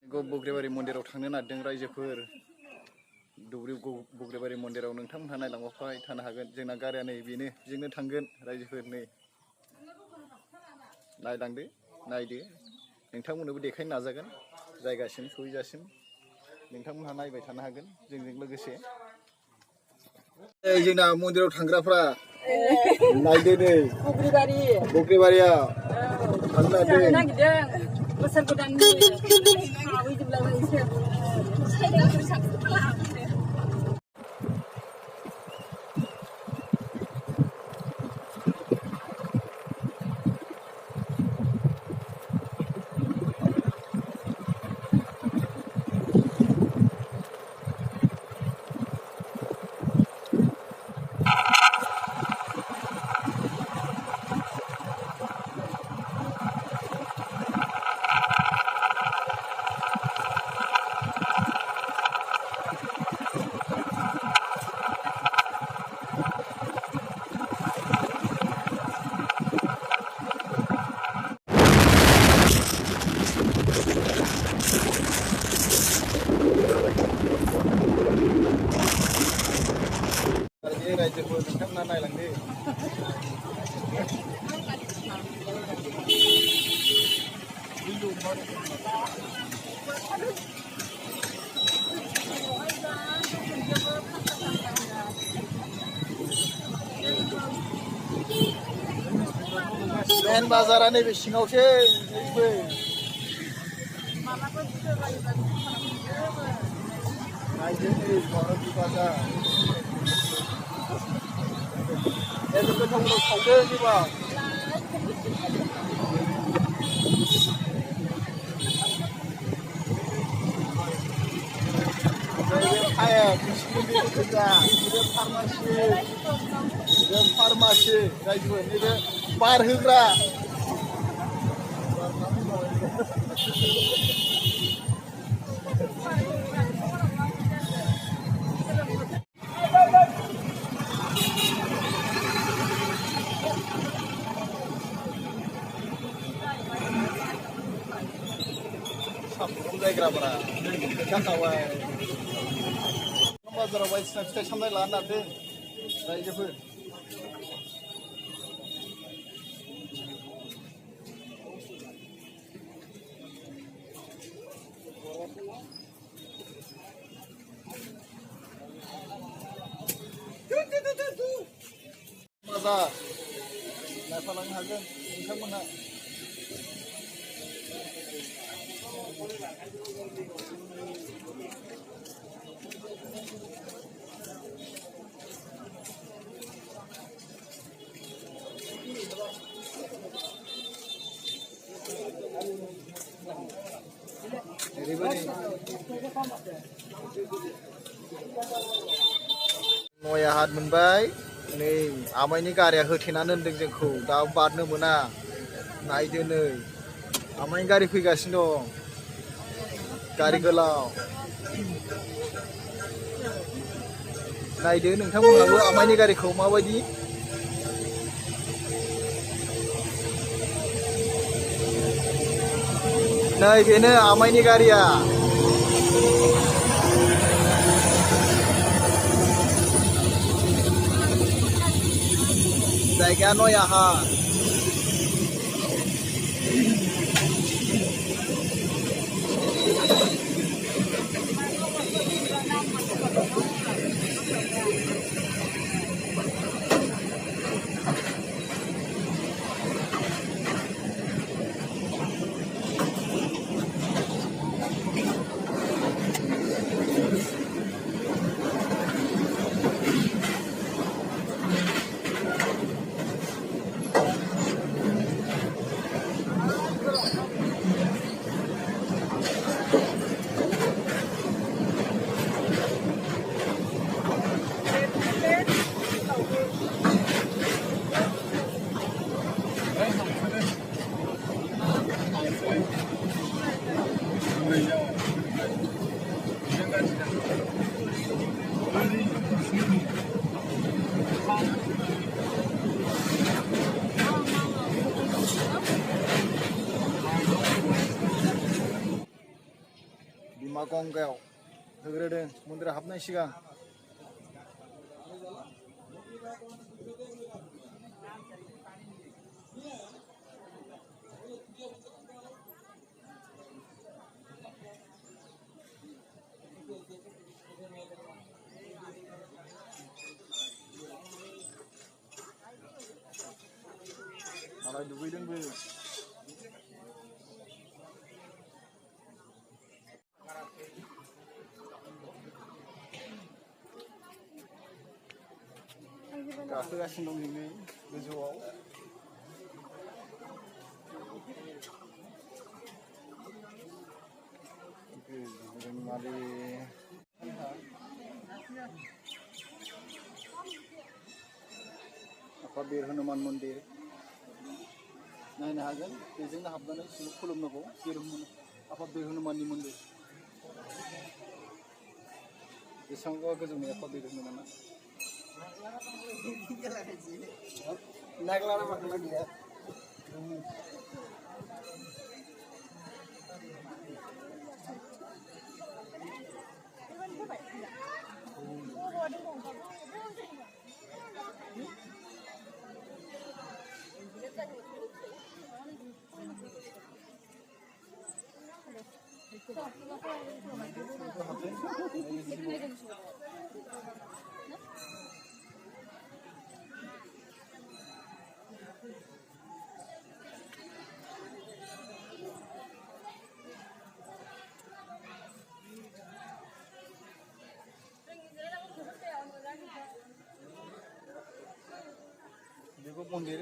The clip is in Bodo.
बुग्रिबारि मन्दिराव थांनो नागिरदों रायजोफोर बुग्रिबारि मन्दिराव नोंथांमोनहा नायलांबाय थानो हागोन जोंना गारिया नै बेनो बेजोंनो थांगोन रायजोफोर नै नायलांदो नायदो नोंथांमोननोबो देखायनो नाजागोन जायगासिम सहैजासिम नोंथांमोनहा नायबाय थानो हागोन जोंजों लोगोसे जोंना मन्दिराव थांग्राफ्रा नायदो नै बुग्रिबारिया थांनो नागिरदों बोसोर गोदाननि रायजोफोर नोंथांमोना नायलांदो मेन बाजारा नैबे सिङावसो नायदो नै भारतनि बाजार गोथावनाव सावदो जेबा फार्मासि रायजोफोर नैबे बार होग्रा जायग्राफोरा जाखाबाय बाजाराव बायदिसिना फिथाइ सामथाइ लानो नागिरदों रायजोफोर बाजार नायफालांनो हागोन नोंथांमोनहा नया हात मोनबाय नै आमाइनि गारिया होथेनानै दोनदों जोंखौ दा बारनो मोना नायदो नै आमाइनि गारि फैगासिनो दं गारि गोलाव नायदो नोंथांमोनहाबो आमाइनि गारिखौ माबायदि नै बेनो आमाइनि गारिया जायगाया नया हात बिमा गंगायाव होग्रोदों मन्दिराव हाबनाय सिगां। मालाय दुगैदोंबो। गाखोगासिनो दं नै गोजौआव। मालि आफा बीर हनुमान मन्दिर नायनो हागोन बेजोंनो हाबनानै सिङाव खुलुमनांगौ आफा बीर हनुमाननि मन्दिर बेसेबांबा गोजौनि आफा बीर हनुमाना नागला नामा गया देखो मंदिर